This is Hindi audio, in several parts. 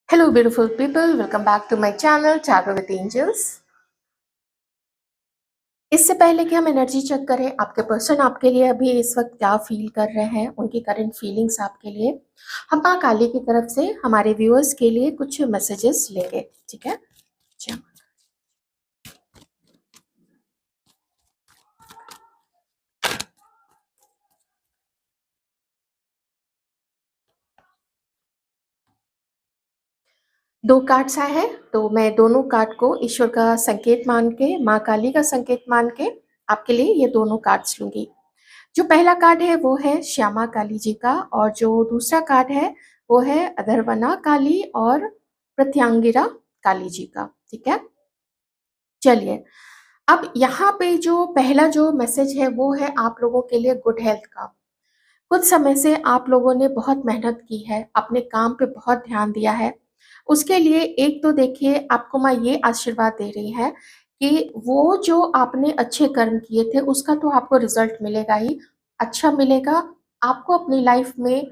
Hello, beautiful people. Welcome back to my channel, Tarot with Angels. इससे पहले कि हम एनर्जी चेक करें, आपके पर्सन आपके लिए अभी इस वक्त क्या फील कर रहे हैं, उनकी करंट फीलिंग्स आपके लिए, हम माँ काली की तरफ से हमारे व्यूअर्स के लिए कुछ मैसेजेस लेंगे, ठीक है? चलो। दो कार्ड्स आए हैं, तो मैं दोनों कार्ड को ईश्वर का संकेत मान के, माँ काली का संकेत मान के आपके लिए ये दोनों कार्ड्स लूंगी। जो पहला कार्ड है वो है श्यामा काली जी का, और जो दूसरा कार्ड है वो है अधर्वना काली और प्रत्यांगिरा काली जी का, ठीक है? चलिए, अब यहाँ पे जो पहला जो मैसेज है वो है आप लोगों के लिए गुड हेल्थ का। कुछ समय से आप लोगों ने बहुत मेहनत की है, अपने काम पे बहुत ध्यान दिया है। उसके लिए एक तो देखिए, आपको माँ ये आशीर्वाद दे रही है कि वो जो आपने अच्छे कर्म किए थे उसका तो आपको रिजल्ट मिलेगा ही, अच्छा मिलेगा। आपको अपनी लाइफ में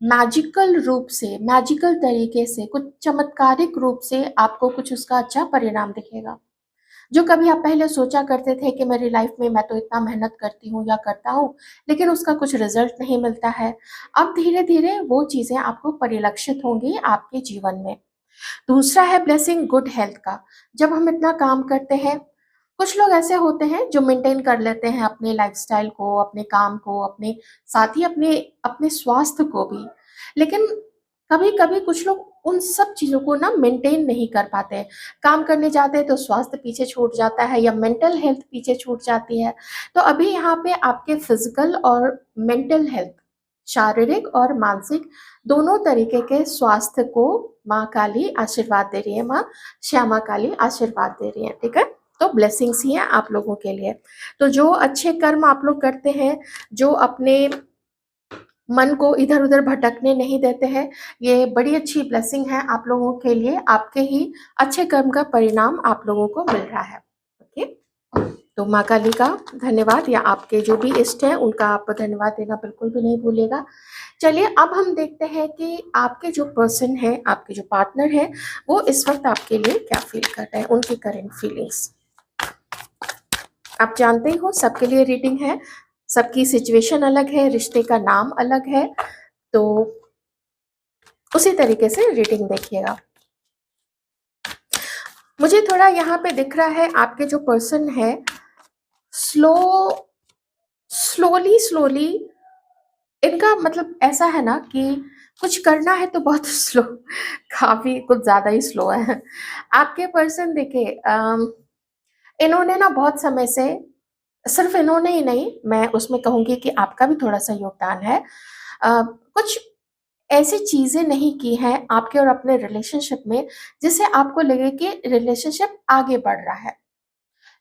मैजिकल रूप से, मैजिकल तरीके से, कुछ चमत्कारिक रूप से आपको कुछ उसका अच्छा परिणाम दिखेगा। जो कभी आप पहले सोचा करते थे कि मेरी लाइफ में मैं तो इतना मेहनत करती हूँ या करता हूँ, लेकिन उसका कुछ रिजल्ट नहीं मिलता है, अब धीरे धीरे वो चीजें आपको परिलक्षित होंगी आपके जीवन में। दूसरा है ब्लेसिंग गुड हेल्थ का। जब हम इतना काम करते हैं, कुछ लोग ऐसे होते हैं जो मेंटेन कर लेते हैं अपने लाइफस्टाइल को, अपने काम को, अपने साथ ही अपने अपने स्वास्थ्य को भी, लेकिन कभी कभी कुछ लोग उन सब चीजों को ना मेंटेन नहीं कर पाते हैं। काम करने जाते हैं तो स्वास्थ्य पीछे छूट जाता है या मेंटल हेल्थ पीछे छूट जाती है। तो अभी यहाँ पे आपके फिजिकल और मेंटल हेल्थ, शारीरिक और मानसिक दोनों तरीके के स्वास्थ्य को माँ काली आशीर्वाद दे रही है, माँ श्यामा काली आशीर्वाद दे रही है, ठीक है? तो ब्लेसिंग्स ही हैं आप लोगों के लिए। तो जो अच्छे कर्म आप लोग करते हैं, जो अपने मन को इधर उधर भटकने नहीं देते हैं, ये बड़ी अच्छी ब्लेसिंग है आप लोगों के लिए। आपके ही अच्छे कर्म का परिणाम आप लोगों को मिल रहा है, ओके? तो माँ काली का धन्यवाद, या आपके जो भी इष्ट हैं उनका आप धन्यवाद देना बिल्कुल भी नहीं भूलिएगा। चलिए, अब हम देखते हैं कि आपके जो पर्सन है, आपके जो पार्टनर है, वो इस वक्त आपके लिए क्या फील कर रहे हैं, उनकी करंट फीलिंग्स। आप जानते ही हो, सबके लिए रीडिंग है, सबकी सिचुएशन अलग है, रिश्ते का नाम अलग है, तो उसी तरीके से रीडिंग देखिएगा। मुझे थोड़ा यहाँ पे दिख रहा है आपके जो पर्सन है, स्लो स्लोली स्लोली, इनका मतलब ऐसा है ना कि कुछ करना है तो बहुत स्लो, काफी कुछ ज्यादा ही स्लो है आपके पर्सन। देखिए, इन्होंने ना बहुत समय से, सिर्फ इन्होंने ही नहीं, मैं उसमें कहूंगी कि आपका भी थोड़ा सा योगदान है। कुछ ऐसी चीजें नहीं की हैं आपके और अपने रिलेशनशिप में जिससे आपको लगे कि रिलेशनशिप आगे बढ़ रहा है,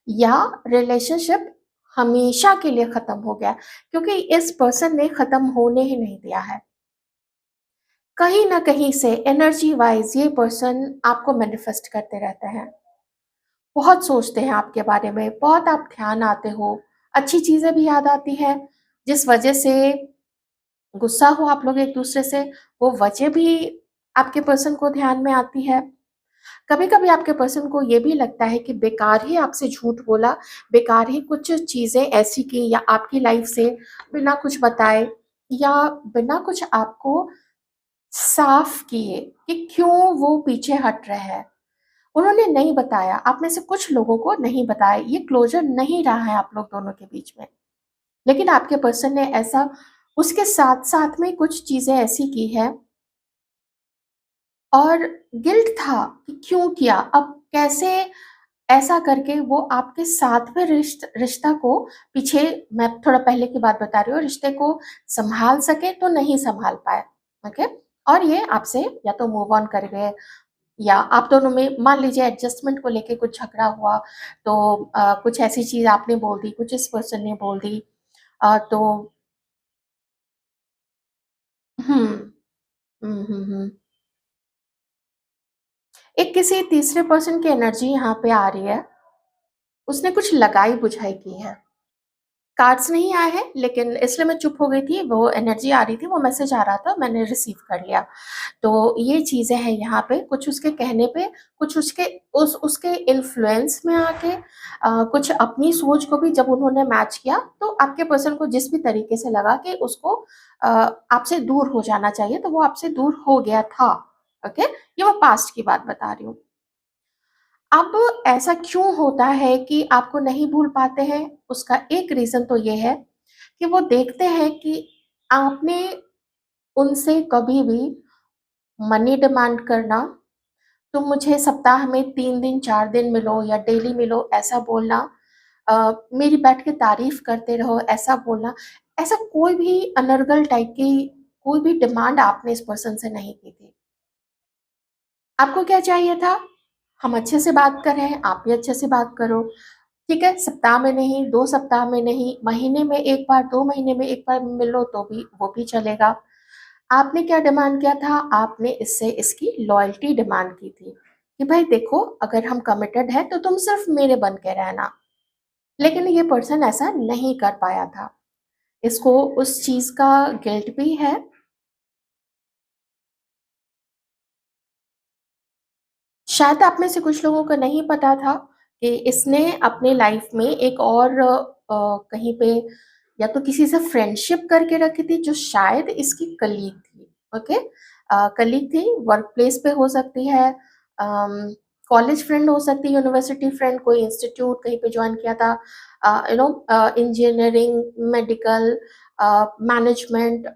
या रिलेशनशिप हमेशा के लिए खत्म हो गया, क्योंकि इस पर्सन ने खत्म होने ही नहीं दिया है। कहीं ना कहीं से एनर्जी वाइज ये पर्सन आपको मैनिफेस्ट करते रहते हैं, बहुत सोचते हैं आपके बारे में, बहुत आप ध्यान आते हो, अच्छी चीजें भी याद आती है, जिस वजह से गुस्सा हो आप लोग एक दूसरे से, वो वजह भी आपके पर्सन को ध्यान में आती है। कभी कभी आपके पर्सन को ये भी लगता है कि बेकार ही आपसे झूठ बोला, बेकार ही कुछ चीजें ऐसी की, या आपकी लाइफ से बिना कुछ बताए, या बिना कुछ आपको साफ किए कि क्यों वो पीछे हट रहे हैं, उन्होंने नहीं बताया। आप में से कुछ लोगों को नहीं बताया, ये क्लोजर नहीं रहा है आप लोग दोनों के बीच में, लेकिन आपके पर्सन ने ऐसा, उसके साथ साथ में कुछ चीजें ऐसी की है, और गिल्ट था कि क्यों किया, अब कैसे ऐसा करके वो आपके साथ में रिश्ता को पीछे, मैं थोड़ा पहले की बात बता रही हूँ, रिश्ते को संभाल सके तो नहीं संभाल पाए, ओके? और ये आपसे या तो मूव ऑन कर गए, या आप दोनों में मान लीजिए एडजस्टमेंट को लेके कुछ झगड़ा हुआ, तो कुछ ऐसी चीज आपने बोल दी, कुछ इस पर्सन ने बोल दी, तो हम्म हम्म। एक किसी तीसरे पर्सन की एनर्जी यहाँ पे आ रही है, उसने कुछ लगाई बुझाई की है, कार्ड्स नहीं आए हैं, लेकिन इसलिए मैं चुप हो गई थी, वो एनर्जी आ रही थी, वो मैसेज आ रहा था, मैंने रिसीव कर लिया। तो ये चीज़ें हैं यहाँ पे, कुछ उसके कहने पे, कुछ उसके इन्फ्लुएंस में आके कुछ अपनी सोच को भी जब उन्होंने मैच किया, तो आपके पर्सन को जिस भी तरीके से लगा कि उसको आपसे दूर हो जाना चाहिए, तो वो आपसे दूर हो गया था। ओके? ये मैं पास्ट की बात बता रही हूँ। अब ऐसा क्यों होता है कि आपको नहीं भूल पाते हैं? उसका एक रीज़न तो ये है कि वो देखते हैं कि आपने उनसे कभी भी मनी डिमांड करना, तुम मुझे सप्ताह में 3 दिन, 4 दिन मिलो या डेली मिलो, ऐसा बोलना, मेरी बैठ के तारीफ़ करते रहो, ऐसा बोलना, ऐसा कोई भी अनर्गल टाइप की कोई भी डिमांड आपने इस पर्सन से नहीं की थी। आपको क्या चाहिए था? हम अच्छे से बात कर रहे हैं, आप भी अच्छे से बात करो। ठीक है, सप्ताह में नहीं, 2 सप्ताह में नहीं, महीने में 1 बार, 2 महीने में 1 बार मिलो तो भी वो भी चलेगा। आपने क्या डिमांड किया था? आपने इससे इसकी लॉयल्टी डिमांड की थी, कि भाई देखो अगर हम कमिटेड हैं तो तुम सिर्फ़ मेरे बन के रहना। लेकिन ये पर्सन ऐसा नहीं कर पाया था। इसको उस चीज़ का गिल्ट भी है। शायद आप में से कुछ लोगों को नहीं पता था कि इसने अपने लाइफ में एक और कहीं पे या तो किसी से फ्रेंडशिप करके रखी थी जो शायद इसकी कलीग थी। ओके? कलीग थी, वर्क प्लेस पे हो सकती है, कॉलेज फ्रेंड हो सकती है, यूनिवर्सिटी फ्रेंड, कोई इंस्टीट्यूट कहीं पे ज्वाइन किया था, इंजीनियरिंग, मेडिकल, मैनेजमेंट,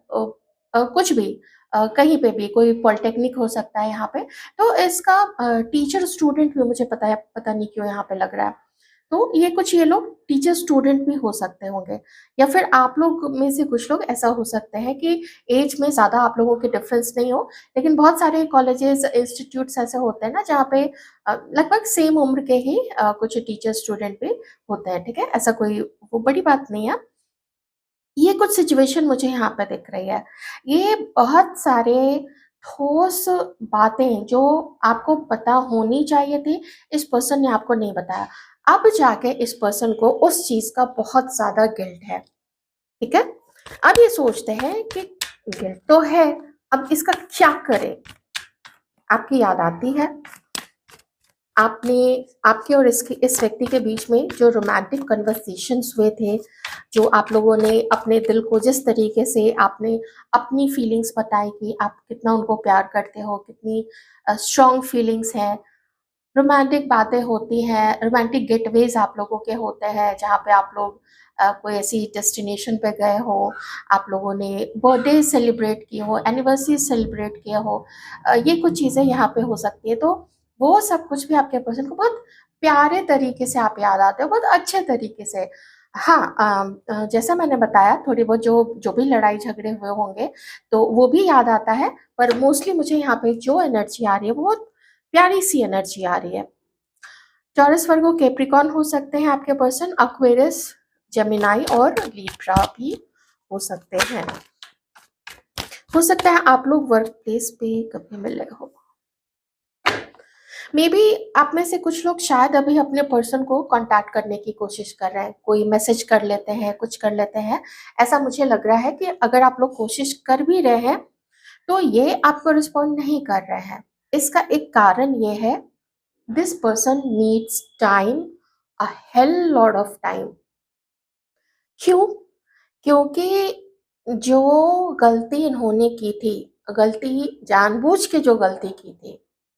कुछ भी, कहीं पे भी, कोई पॉलिटेक्निक हो सकता है यहाँ पे। तो इसका टीचर स्टूडेंट भी मुझे पता नहीं क्यों यहाँ पे लग रहा है। तो ये लोग टीचर स्टूडेंट भी हो सकते होंगे, या फिर आप लोग में से कुछ लोग ऐसा हो सकते हैं कि एज में ज़्यादा आप लोगों के डिफरेंस नहीं हो, लेकिन बहुत सारे कॉलेजेस, इंस्टीट्यूट्स ऐसे होते हैं ना जहाँ पे लगभग सेम उम्र के ही कुछ टीचर स्टूडेंट भी होते हैं, ठीक है? ऐसा कोई वो बड़ी बात नहीं है। ये कुछ सिचुएशन मुझे यहाँ पे दिख रही है। ये बहुत सारे ठोस बातें जो आपको पता होनी चाहिए थी, इस पर्सन ने आपको नहीं बताया। अब जाके इस पर्सन को उस चीज़ का बहुत ज़्यादा गिल्ट है, ठीक है? अब ये सोचते हैं कि गिल्ट तो है, अब इसका क्या करें? आपकी याद आती है, आपने आपके और इसके इस व्यक्ति के बीच में जो रोमांटिक कन्वर्सेशंस हुए थे, जो आप लोगों ने अपने दिल को जिस तरीके से आपने अपनी फीलिंग्स बताई कि आप कितना उनको प्यार करते हो, कितनी स्ट्रॉन्ग फीलिंग्स हैं, रोमांटिक बातें होती हैं, रोमांटिक गेटवेज़ आप लोगों के होते हैं, जहाँ पे आप लोग कोई ऐसी डेस्टिनेशन पे गए हो, आप लोगों ने बर्थडे सेलिब्रेट किए हो, एनिवर्सरी सेलिब्रेट किया हो, ये कुछ चीज़ें यहाँ पे हो सकती है। तो वो सब कुछ भी आपके पर्सन को बहुत प्यारे तरीके से आप याद आते हो, बहुत अच्छे तरीके से। हाँ, जैसा मैंने बताया थोड़ी बहुत जो भी लड़ाई झगड़े हुए होंगे, तो वो भी याद आता है, पर मोस्टली मुझे यहाँ पे जो एनर्जी आ रही है, वो बहुत प्यारी-सी एनर्जी आ रही है। टॉरस, वर्गो, कैप्रिकॉर्न हो सकते हैं आपके पर्सन, एक्वेरियस, जेमिनी और लिब्रा भी हो सकते हैं। हो सकता है आप लोग वर्क प्लेस पे कभी मिले हो। मे बी आप में से कुछ लोग शायद अभी अपने पर्सन को कॉन्टैक्ट करने की कोशिश कर रहे हैं, कोई मैसेज कर लेते हैं, कुछ कर लेते हैं। ऐसा मुझे लग रहा है कि अगर आप लोग कोशिश कर भी रहे हैं, तो ये आपको रिस्पॉन्ड नहीं कर रहे हैं। इसका एक कारण ये है, this person needs time, a hell lot of time. क्यों? क्योंकि जो गलती इन्होंने की थी, गलती जानबूझ के जो गलती की थी,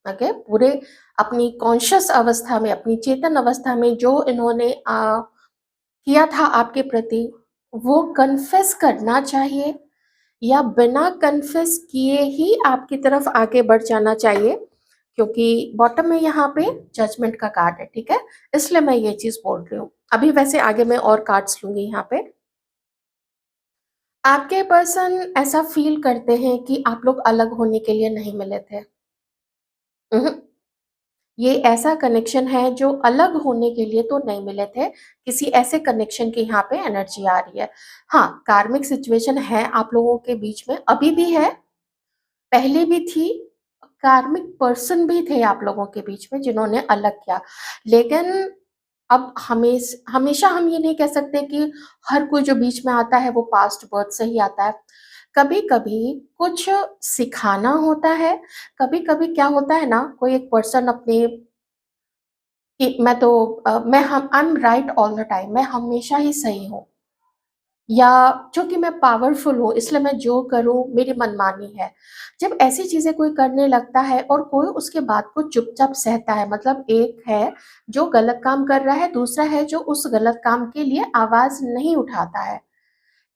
ओके? पूरे अपनी कॉन्शियस अवस्था में, अपनी चेतन अवस्था में जो इन्होंने किया था आपके प्रति, वो कन्फेस करना चाहिए, या बिना कन्फेस किए ही आपकी तरफ आगे बढ़ जाना चाहिए, क्योंकि बॉटम में यहाँ पे जजमेंट का कार्ड है, ठीक है? इसलिए मैं ये चीज़ बोल रही हूँ। अभी वैसे आगे मैं और कार्ड्स लूँगी यहाँ पे। आपके पर्सन ऐसा फ़ील करते हैं कि आप लोग अलग होने के लिए नहीं मिले थे। उहुँ, ये ऐसा कनेक्शन है जो अलग होने के लिए तो नहीं मिले थे, किसी ऐसे कनेक्शन की यहाँ पे एनर्जी आ रही है। हाँ, कार्मिक सिचुएशन है आप लोगों के बीच में, अभी भी है, पहले भी थी, कार्मिक पर्सन भी थे आप लोगों के बीच में जिन्होंने अलग किया। लेकिन अब हमेशा हम ये नहीं कह सकते कि हर कोई जो बीच में आता है वो पास्ट बर्थ से ही आता है। कभी-कभी कुछ सिखाना होता है, कभी-कभी क्या होता है ना, कोई एक पर्सन अपने कि मैं तो मैं हम I am right all the time, मैं हमेशा ही सही हूँ, या चूँकि मैं पावरफुल हूँ इसलिए मैं जो करूँ मेरी मनमानी है। जब ऐसी चीज़ें कोई करने लगता है और कोई उसके बात को चुपचाप सहता है, मतलब एक है जो गलत काम कर रहा है, दूसरा है जो उस गलत काम के लिए आवाज़ नहीं उठाता है।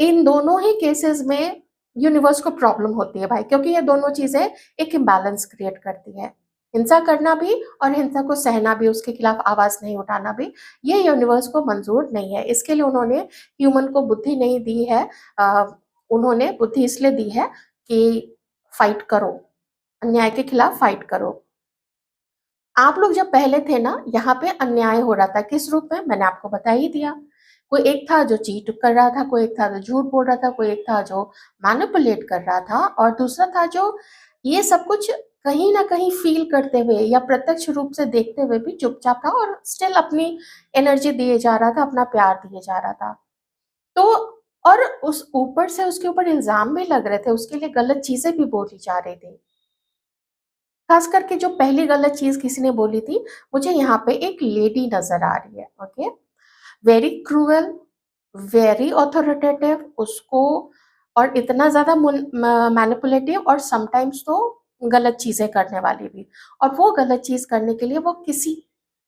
इन दोनों ही केसेस में यूनिवर्स को प्रॉब्लम होती है भाई, क्योंकि ये दोनों चीजें एक इम्बैलेंस क्रिएट करती है। हिंसा करना भी और हिंसा को सहना भी, उसके खिलाफ आवाज नहीं उठाना भी, ये यूनिवर्स को मंजूर नहीं है। इसके लिए उन्होंने ह्यूमन को बुद्धि नहीं दी है। अ, उन्होंने बुद्धि इसलिए दी है कि फाइट करो, अन्याय के खिलाफ फाइट करो। आप लोग जब पहले थे ना, यहाँ पे अन्याय हो रहा था, किस रूप में मैंने आपको बता ही दिया। कोई एक था जो चीट कर रहा था, कोई एक था जो झूठ बोल रहा था, कोई एक था जो मैनिपुलेट कर रहा था, और दूसरा था जो ये सब कुछ कहीं ना कहीं फील करते हुए या प्रत्यक्ष रूप से देखते हुए भी चुपचाप था और स्टिल अपनी एनर्जी दिए जा रहा था, अपना प्यार दिए जा रहा था। तो और उस ऊपर से उसके ऊपर इल्जाम भी लग रहे थे, उसके लिए गलत चीजें भी बोली जा रही थी। खास करके जो पहली गलत चीज किसी ने बोली थी, मुझे यहाँ पे एक लेडी नजर आ रही है। Okay, very cruel, very authoritative उसको, और इतना ज्यादा मैनिपुलेटिव, और समटाइम्स तो गलत चीजें करने वाली भी। और वो गलत चीज करने के लिए वो किसी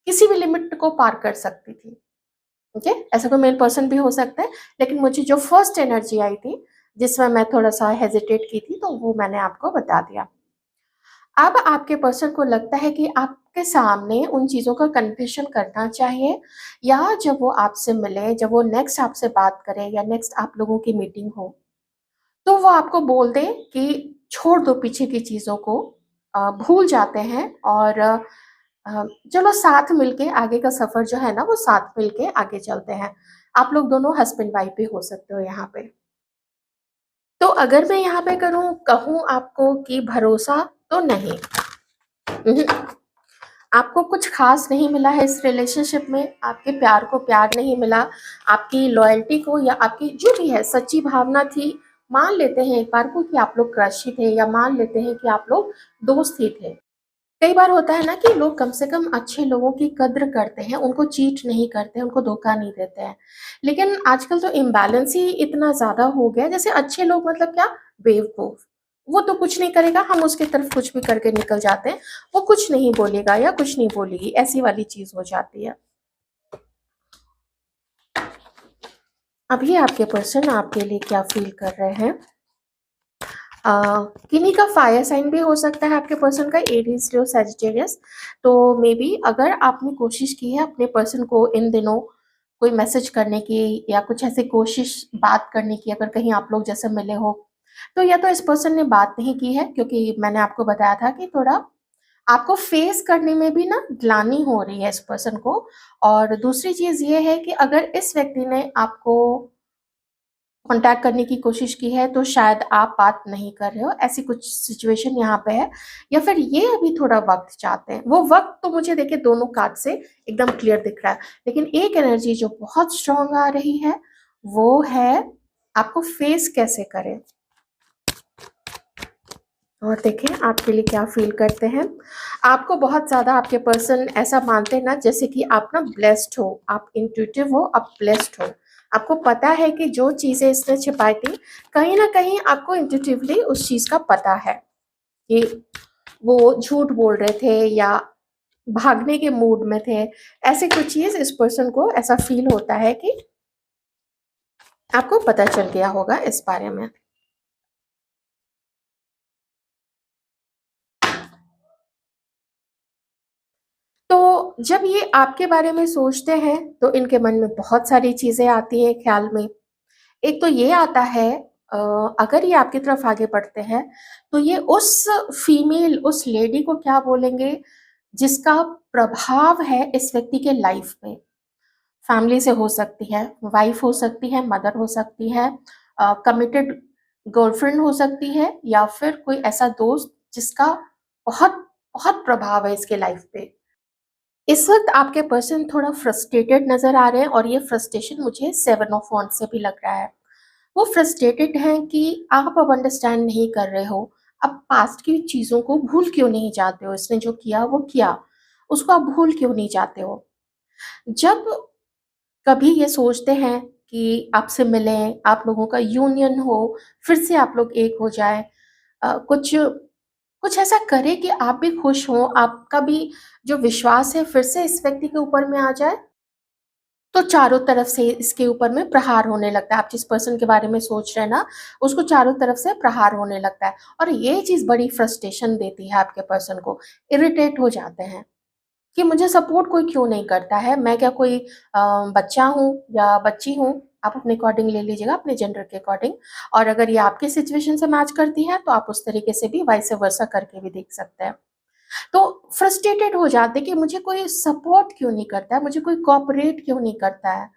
किसी भी लिमिट को पार कर सकती थी। ओके, ऐसा कोई मेल पर्सन भी हो सकता है, लेकिन मुझे जो फर्स्ट एनर्जी आई थी जिसमें मैं थोड़ा सा हेजिटेट की थी, तो वो मैंने आपको बता दिया। अब आपके पर्सन को लगता है कि आपके सामने उन चीज़ों का कन्फेशन करना चाहिए, या जब वो आपसे मिले, जब वो नेक्स्ट आपसे बात करे या नेक्स्ट आप लोगों की मीटिंग हो, तो वो आपको बोल दे कि छोड़ दो पीछे की चीज़ों को, भूल जाते हैं, और चलो साथ मिलके आगे का सफ़र जो है ना, वो साथ मिलके आगे चलते हैं। आप लोग दोनों हस्बैंड वाइफ भी हो सकते हो यहाँ पे। तो अगर मैं यहाँ पे कहूँ आपको कि भरोसा, तो नहीं। आपको कुछ खास नहीं मिला है इस रिलेशनशिप में, आपके प्यार को प्यार नहीं मिला, आपकी लॉयल्टी को, या आपकी जो भी है सच्ची भावना थी। मान लेते हैं एक बार को कि आप लोग क्रश ही थे, या मान लेते हैं कि आप लोग दोस्त ही थे। कई बार होता है ना कि लोग कम से कम अच्छे लोगों की कद्र करते हैं, उनको चीट नहीं करते हैं, उनको धोखा नहीं देते हैं। लेकिन आजकल तो इम्बैलेंस ही इतना ज़्यादा हो गया है, जैसे अच्छे लोग मतलब क्या, बेवकूफ़। वो तो कुछ नहीं करेगा, हम उसकी तरफ कुछ भी करके निकल जाते हैं, वो कुछ नहीं बोलेगा या कुछ नहीं बोलेगी, ऐसी वाली चीज़ हो जाती है। अभी आपके पर्सन आपके लिए क्या फ़ील कर रहे हैं? किन्हीं का फायर साइन भी हो सकता है आपके पर्सन का, एरीज, लियो, सैजिटेरियस। तो मे बी अगर आपने कोशिश की है अपने पर्सन को इन दिनों कोई मैसेज करने की, या कुछ ऐसी कोशिश बात करने की, अगर कहीं आप लोग जैसे मिले हो, तो या तो इस पर्सन ने बात नहीं की है, क्योंकि मैंने आपको बताया था कि थोड़ा आपको फेस करने में भी ना ग्लानि हो रही है इस पर्सन को। और दूसरी चीज ये है कि अगर इस व्यक्ति ने आपको कॉन्टैक्ट करने की कोशिश की है, तो शायद आप बात नहीं कर रहे हो, ऐसी कुछ सिचुएशन यहाँ पे है। या फिर ये अभी थोड़ा वक्त चाहते हैं, वो वक्त तो मुझे देखिए दोनों कार्ड से एकदम क्लियर दिख रहा है, लेकिन एक एनर्जी जो बहुत स्ट्रांग आ रही है वो है आपको फेस कैसे करें। और देखें आपके लिए क्या फील करते हैं। आपको बहुत ज़्यादा आपके पर्सन ऐसा मानते हैं ना, जैसे कि आप ना ब्लेस्ड हो, आप इंट्यूटिव हो, आप ब्लेस्ड हो। आपको पता है कि जो चीज़ें इसने छिपाई थी, कहीं ना कहीं आपको इंट्यूटिवली उस चीज़ का पता है कि वो झूठ बोल रहे थे या भागने के मूड में थे। ऐसे कुछ चीज़ इस पर्सन को ऐसा फील होता है कि आपको पता चल गया होगा इस बारे में। तो जब ये आपके बारे में सोचते हैं, तो इनके मन में बहुत सारी चीज़ें आती हैं ख़्याल में। एक तो ये आता है, अ, अगर ये आपकी तरफ आगे बढ़ते हैं, तो ये उस फीमेल, उस लेडी को क्या बोलेंगे जिसका प्रभाव है इस व्यक्ति के लाइफ में। फैमिली से हो सकती है, वाइफ हो सकती है, मदर हो सकती है, कमिटेड गर्लफ्रेंड हो सकती है, या फिर कोई ऐसा दोस्त जिसका बहुत बहुत प्रभाव है इसके लाइफ पे। इस वक़्त आपके पर्सन थोड़ा फ्रस्ट्रेटेड नज़र आ रहे हैं और ये फ्रस्ट्रेशन मुझे 7 ऑफ वांड्स से भी लग रहा है। वो फ्रस्ट्रेटेड हैं कि आप अब अंडरस्टैंड नहीं कर रहे हो, आप पास्ट की चीज़ों को भूल क्यों नहीं जाते हो? इसने जो किया वो किया, उसको आप भूल क्यों नहीं जाते हो? जब कभी ये सोचते हैं कि आपसे मिलें, आप लोगों का यूनियन हो, फिर से आप लोग एक हो जाएँ, कुछ कुछ ऐसा करें कि आप भी खुश हों, आपका भी जो विश्वास है फिर से इस व्यक्ति के ऊपर में आ जाए, तो चारों तरफ से इसके ऊपर में प्रहार होने लगता है। आप जिस पर्सन के बारे में सोच रहे हैं ना, उसको चारों तरफ से प्रहार होने लगता है और ये चीज़ बड़ी फ्रस्ट्रेशन देती है आपके पर्सन को, इरिटेट हो जाते हैं कि मुझे सपोर्ट कोई क्यों नहीं करता है, मैं क्या कोई बच्चा हूँ या बच्ची हूँ? आप अपने अकॉर्डिंग ले लीजिएगा, अपने जेंडर के अकॉर्डिंग और अगर ये आपकी सिचुएशन से मैच करती है, तो आप उस तरीके से भी वाइस वर्सा करके भी देख सकते हैं। तो फ्रस्ट्रेटेड हो जाते हैं कि मुझे कोई सपोर्ट क्यों नहीं करता है, मुझे कोई कोऑपरेट क्यों नहीं करता है।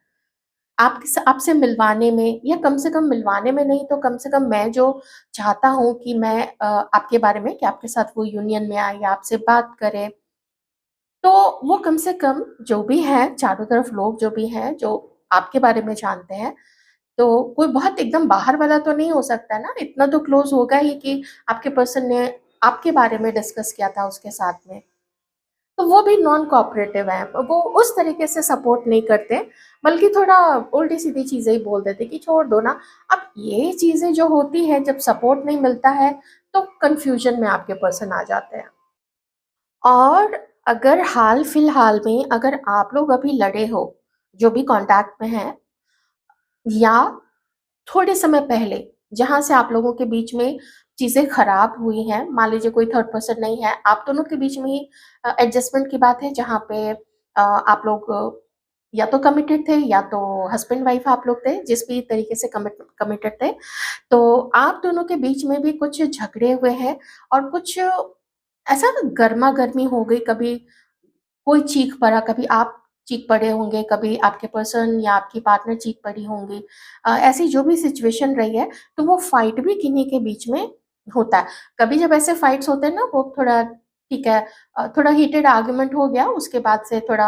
आपसे मिलवाने में या कम से कम मिलवाने में नहीं तो कम से कम मैं जो चाहता हूँ कि मैं आपके बारे में कि आपके साथ वो यूनियन में आए या आपसे बात करे, तो वो कम से कम जो भी है, चारों तरफ लोग जो भी हैं, जो आपके बारे में जानते हैं, तो कोई बहुत एकदम बाहर वाला तो नहीं हो सकता ना, इतना तो क्लोज़ होगा ही कि आपके पर्सन ने आपके बारे में डिस्कस किया था उसके साथ में। तो वो भी नॉन कोऑपरेटिव हैं, वो उस तरीके से सपोर्ट नहीं करते, बल्कि थोड़ा उल्टी-सीधी चीज़ें ही बोल देते कि छोड़ दो ना। अब ये चीज़ें जो होती हैं जब सपोर्ट नहीं मिलता है, तो कन्फ्यूज़न में आपके पर्सन आ जाते हैं। और अगर हाल-फिलहाल में अगर आप लोग अभी लड़े हो, जो भी कॉन्टैक्ट में हैं या थोड़े समय पहले, जहाँ से आप लोगों के बीच में चीज़ें खराब हुई हैं, मान लीजिए कोई थर्ड पर्सन नहीं है, आप दोनों के बीच में ही एडजस्टमेंट की बात है जहाँ पे आप लोग या तो कमिटेड थे या तो हस्बैंड वाइफ आप लोग थे, जिस भी तरीके से कमिटेड थे। तो आप दोनों के बीच में भी कुछ झगड़े हुए हैं और कुछ ऐसा ना गरमा-गर्मी हो गई, कभी कोई चीख पड़ा, कभी आप चीख पड़े होंगे, कभी आपके पर्सन या आपकी पार्टनर चीख पड़ी होंगी। ऐसी जो भी सिचुएशन रही है, तो वो फाइट भी किन्हीं के बीच में होता है। कभी जब ऐसे फाइट्स होते हैं ना, वो थोड़ा ठीक है, थोड़ा हीटेड आर्गुमेंट हो गया, उसके बाद से थोड़ा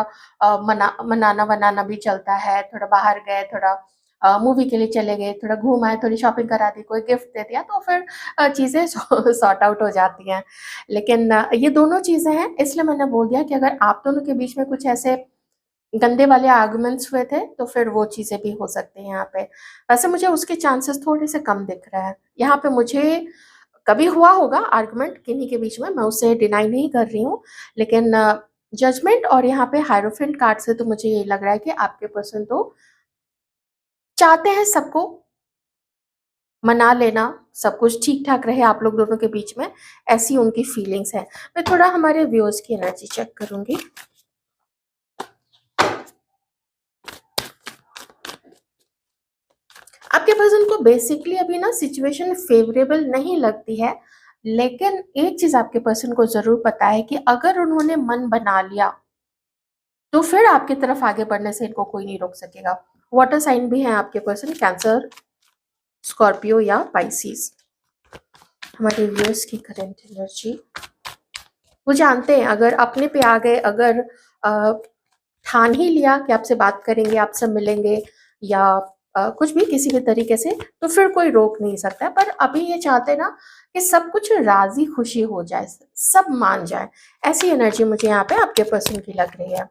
मनाना-वनाना भी चलता है, थोड़ा बाहर गए, थोड़ा मूवी के लिए चले गए, थोड़ा घूम आए, थोड़ी शॉपिंग करा दी, कोई गिफ्ट दे दिया, तो फिर चीज़ें सॉर्ट आउट हो जाती हैं। लेकिन ये दोनों चीज़ें हैं, इसलिए मैंने बोल दिया कि अगर आप दोनों के बीच में कुछ ऐसे गंदे वाले आर्गुमेंट्स हुए थे, तो फिर वो चीज़ें भी हो सकती हैं यहाँ पे। वैसे मुझे उसके चांसेस थोड़े से कम दिख रहा है। यहाँ पे मुझे कभी हुआ होगा आर्गुमेंट किन्हीं के बीच में, मैं उसे डिनाई नहीं कर रही हूँ, लेकिन जजमेंट और यहाँ पे हायरोफेंट कार्ड से तो मुझे ये लग रहा है कि आपके पर्सन तो चाहते हैं सबको मना लेना, सब कुछ ठीक-ठाक रहे आप लोग दोनों के बीच में, ऐसी उनकी फीलिंग्स हैं। मैं थोड़ा हमारे व्यूअर्स की एनर्जी चेक करूँगी। आपके पर्सन को बेसिकली अभी ना सिचुएशन फेवरेबल नहीं लगती है, लेकिन एक चीज़ आपके पर्सन को ज़रूर पता है कि अगर उन्होंने मन बना लिया, तो फिर आपकी तरफ आगे बढ़ने से इनको कोई नहीं रोक सकेगा। वाटर साइन भी हैं आपके पर्सन, कैंसर, स्कॉर्पियो या पाइसेस। हमारे व्यूअर्स की करंट एनर्जी, वो जानते हैं अगर अपने पे आ गए, अगर ठान ही लिया कि आपसे बात करेंगे, आपसे मिलेंगे या कुछ भी किसी भी तरीके से, तो फिर कोई रोक नहीं सकता। पर अभी ये चाहते हैं ना कि सब कुछ राज़ी खुशी हो जाए, सब मान जाए। ऐसी एनर्जी मुझे यहाँ पे आपके पर्सन की लग रही है।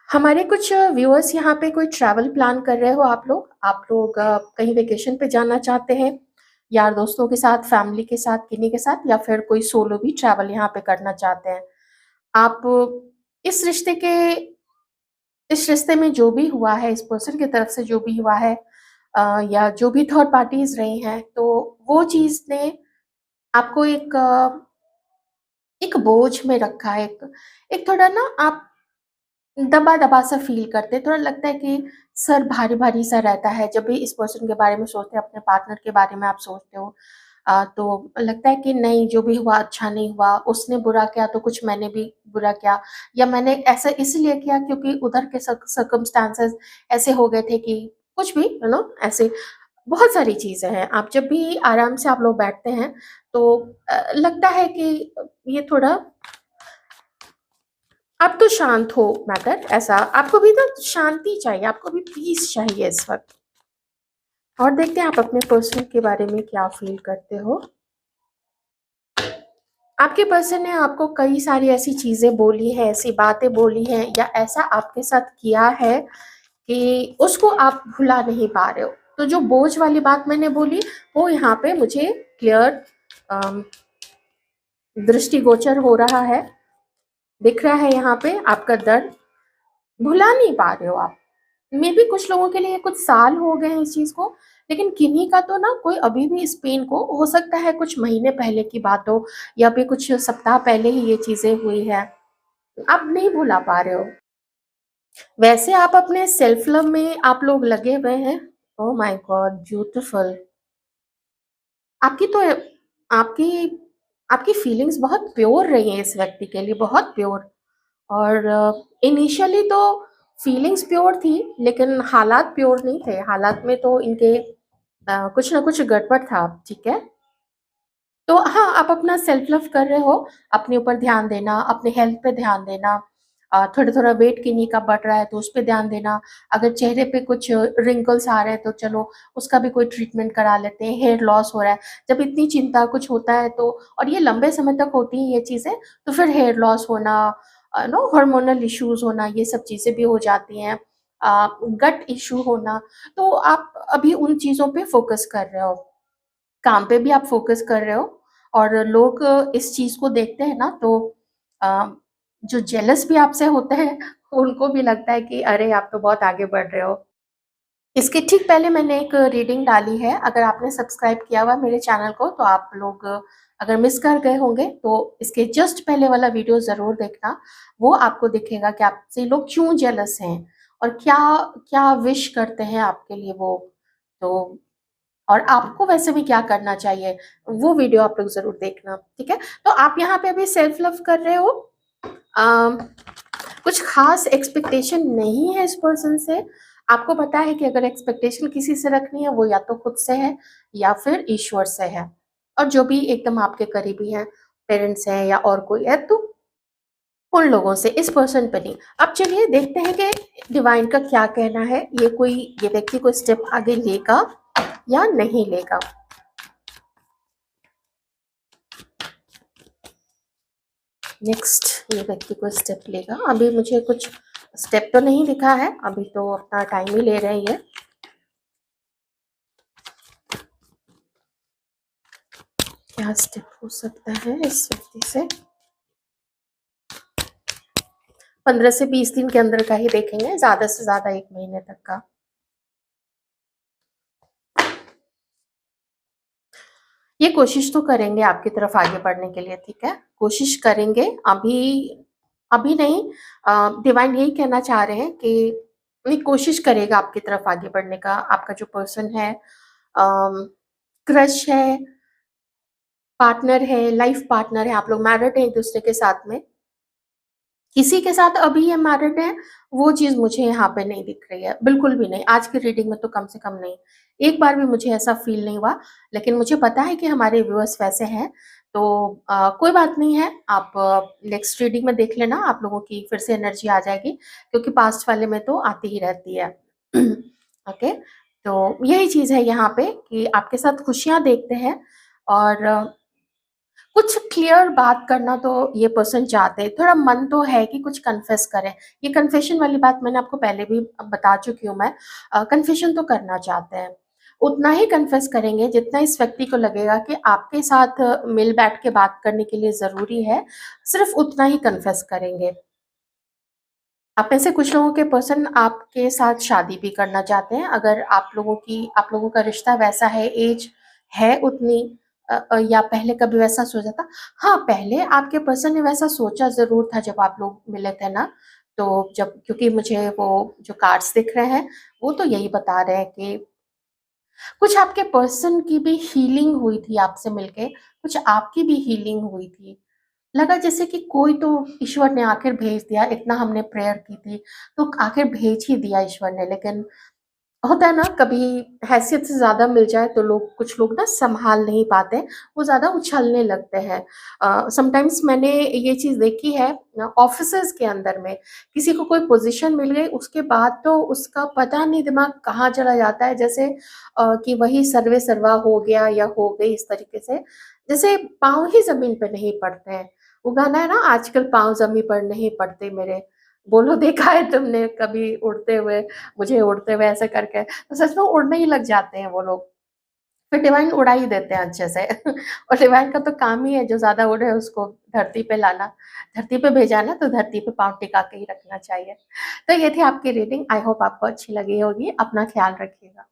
हमारे कुछ व्यूअर्स यहाँ पे कोई ट्रैवल प्लान कर रहे हो आप लोग कहीं वेकेशन पे जाना चाहते हैं, यार दोस्तों के साथ, फैमिली के साथ, किन्हीं के साथ या फिर कोई सोलो भी ट्रैवल यहाँ पे करना चाहते हैं। आप इस रिश्ते के इस रिश्ते में जो भी हुआ है, इस पर्सन की तरफ से जो भी हुआ है या जो भी थर्ड पार्टीज़ रही हैं, तो वो चीज़ ने आपको एक बोझ में रखा है, एक एक थोड़ा ना आप दबा-दबा सा फ़ील करते हैं, थोड़ा लगता है कि सर भारी-भारी सा रहता है, जब भी इस पर्सन के बारे में सोचते हैं, अपने पार्टनर के बारे में आप सोचते हो। तो लगता है कि नहीं, जो भी हुआ अच्छा नहीं हुआ, उसने बुरा किया तो कुछ मैंने भी बुरा किया या मैंने ऐसा इसलिए किया क्योंकि उधर के सर्कमस्टेंसेस ऐसे हो गए थे कि कुछ भी ऐसे। बहुत सारी चीज़ें हैं। आप जब भी आराम से आप लोग बैठते हैं तो लगता है कि ये थोड़ा आप तो शांत हो मैटर, ऐसा आपको भी तो शांति चाहिए, आपको भी पीस चाहिए इस वक़्त। और देखते हैं आप अपने पर्सन के बारे में क्या फ़ील करते हो। आपके पर्सन ने आपको कई सारी ऐसी चीज़ें बोली हैं, ऐसी बातें बोली हैं या ऐसा आपके साथ किया है कि उसको आप भुला नहीं पा रहे हो। तो जो बोझ वाली बात मैंने बोली, वो यहाँ पे मुझे क्लियर अम, दृष्टिगोचर हो रहा है, दिख रहा है यहाँ पे आपका दर्द, भुला नहीं पा रहे हो आप। मेबी कुछ लोगों के लिए कुछ साल हो गए हैं इस चीज़ को, लेकिन किन्हीं का तो ना कोई अभी भी इस पेन को, हो सकता है कुछ महीने पहले की बात हो या फिर कुछ सप्ताह पहले ही ये चीज़ें हुई हैं, आप नहीं भुला पा रहे हो। वैसे आप अपने सेल्फ लव में आप लोग लगे हुए हैं। Oh my God! ब्यूटीफुल। आपकी तो आपकी आपकी फीलिंग्स बहुत प्योर रही हैं इस व्यक्ति के लिए, बहुत प्योर। और इनिशियली तो फीलिंग्स प्योर थी, लेकिन हालात प्योर नहीं थे। हालात में तो इनके कुछ ना कुछ गड़बड़ था, ठीक है? तो हाँ, आप अपना सेल्फ लव कर रहे हो, अपने ऊपर ध्यान देना, अपने हेल्थ पे ध्यान देना, थोड़ा-थोड़ा वेट किन्हीं का बढ़ रहा है तो उस पे ध्यान देना, अगर चेहरे पे कुछ रिंकल्स आ रहे हैं तो चलो उसका भी कोई ट्रीटमेंट करा लेते हैं, हेयर लॉस हो रहा है, जब इतनी चिंता कुछ होता है तो, और ये लंबे समय तक होती हैं ये चीज़ें, तो फिर हेयर लॉस होना, हार्मोनल इश्यूज़ होना, ये सब चीज़ें भी हो जाती हैं, गट इश्यू होना, तो आप अभी उन चीज़ों पे फ़ोकस कर रहे हो। काम पे भी आप फ़ोकस कर रहे हो और लोग इस चीज़ को देखते हैं ना तो अ, जो जेलस भी आपसे होते हैं उनको भी लगता है कि अरे आप तो बहुत आगे बढ़ रहे हो। इसके ठीक पहले मैंने एक रीडिंग डाली है, अगर आपने सब्सक्राइब किया हुआ है मेरे चैनल को तो आप लोग अगर मिस कर गए होंगे तो इसके जस्ट पहले वाला वीडियो ज़रूर देखना। वो आपको दिखेगा कि आपसे लोग क्यों जेलस हैं और क्या क्या विश करते हैं आपके लिए वो। तो और आपको वैसे भी क्या करना चाहिए, वो वीडियो आप लोग ज़रूर देखना, ठीक है? तो आप यहाँ पे अभी सेल्फ लव कर रहे हो, अम, कुछ ख़ास एक्सपेक्टेशन नहीं है इस पर्सन से। आपको पता है कि अगर एक्सपेक्टेशन किसी से रखनी है, वो या तो खुद से है या फिर ईश्वर से है और जो भी एकदम आपके करीबी हैं, पेरेंट्स हैं या और कोई है, तो उन लोगों से, इस पर्सन पे नहीं। अब चलिए देखते हैं कि डिवाइन का क्या कहना है, ये व्यक्ति कोई स्टेप आगे लेगा या नहीं लेगा। नेक्स्ट ये व्यक्ति कोई स्टेप लेगा, अभी मुझे कुछ स्टेप तो नहीं दिखा है, अभी तो अपना टाइम ही ले रहे हैं ये। क्या स्टेप हो सकता है इस व्यक्ति से? 15 से 20 दिन के अंदर का ही देखेंगे, ज्यादा से ज्यादा 1 महीने तक का। ये कोशिश तो करेंगे आपकी तरफ आगे बढ़ने के लिए, ठीक है? कोशिश करेंगे, अभी अभी नहीं। डिवाइन यही कहना चाह रहे हैं कि नहीं, कोशिश करेगा आपकी तरफ आगे बढ़ने का। आपका जो पर्सन है, क्रश है, पार्टनर है, लाइफ पार्टनर है, आप लोग मैरिड हैं एक दूसरे के साथ में, किसी के साथ अभी ये मैरिड है, वो चीज़ मुझे यहाँ पे नहीं दिख रही है, बिल्कुल भी नहीं। आज की रीडिंग में तो कम से कम नहीं। एक बार भी मुझे ऐसा फ़ील नहीं हुआ, लेकिन मुझे पता है कि हमारे व्यूअर्स वैसे हैं, तो कोई बात नहीं है। आप नेक्स्ट रीडिंग में देख लेना, आप लोगों की फिर से एनर्जी आ जाएगी, क्योंकि पास्ट वाले में तो आती ही रहती है। ओके, तो यही चीज़ है यहाँ पे कि आपके साथ खुशियाँ देखते हैं और कुछ क्लियर बात करना तो ये पर्सन चाहते हैं, थोड़ा मन तो है कि कुछ कन्फेस करें। ये कन्फेशन वाली बात मैंने आपको पहले भी बता चुकी हूँ मैं। कन्फेशन तो करना चाहते हैं, उतना ही कन्फेस करेंगे जितना इस व्यक्ति को लगेगा कि आपके साथ मिल बैठ के बात करने के लिए ज़रूरी है, सिर्फ़ उतना ही कन्फेस करेंगे। आप में से कुछ लोगों के पर्सन आपके साथ शादी भी करना चाहते हैं, अगर आप लोगों का रिश्ता वैसा है, एज है उतनी, या पहले कभी वैसा सोचा था? हाँ, पहले आपके पर्सन ने वैसा सोचा ज़रूर था जब आप लोग मिले थे ना, तो जब, क्योंकि मुझे वो जो कार्ड्स दिख रहे हैं, वो तो यही बता रहे हैं कि कुछ आपके पर्सन की भी हीलिंग हुई थी आपसे मिलके, कुछ आपकी भी हीलिंग हुई थी। लगा जैसे कि कोई तो ईश्वर ने आखिर भेज दिया, इतना हमने प्रेयर की थी, तो आखिर भेज ही दिया ईश्वर ने। लेकिन होता है ना, कभी हैसियत से ज़्यादा मिल जाए तो लोग, कुछ लोग ना सँभाल नहीं पाते, वो ज़्यादा उछलने लगते हैं। समटाइम्स मैंने ये चीज़ देखी है ऑफ़िसेज़ के अंदर में, किसी को कोई पोज़ीशन मिल गई उसके बाद तो उसका पता नहीं दिमाग कहाँ चला जाता है, जैसे कि वही सर्वे सर्वा हो गया या हो गई इस तरीके से, जैसे पाँव ही ज़मीन पे नहीं पड़ते हैं। वो गाना है ना, आजकल पाँव ज़मीं पर नहीं पड़ते मेरे, बोलो देखा है तुमने कभी उड़ते हुए, मुझे उड़ते हुए ऐसे करके, तो सच में उड़ने ही लग जाते हैं वो लोग। फिर डिवाइन उड़ा ही देते हैं अच्छे से और डिवाइन का तो काम ही है जो ज़्यादा उड़े उसको धरती पे लाना। धरती पे भेजा ना तो धरती पे पाँव टिका के ही रखना चाहिए। तो ये थी आपकी रीडिंग, आई होप आपको अच्छी लगी होगी। अपना ख़्याल रखिएगा।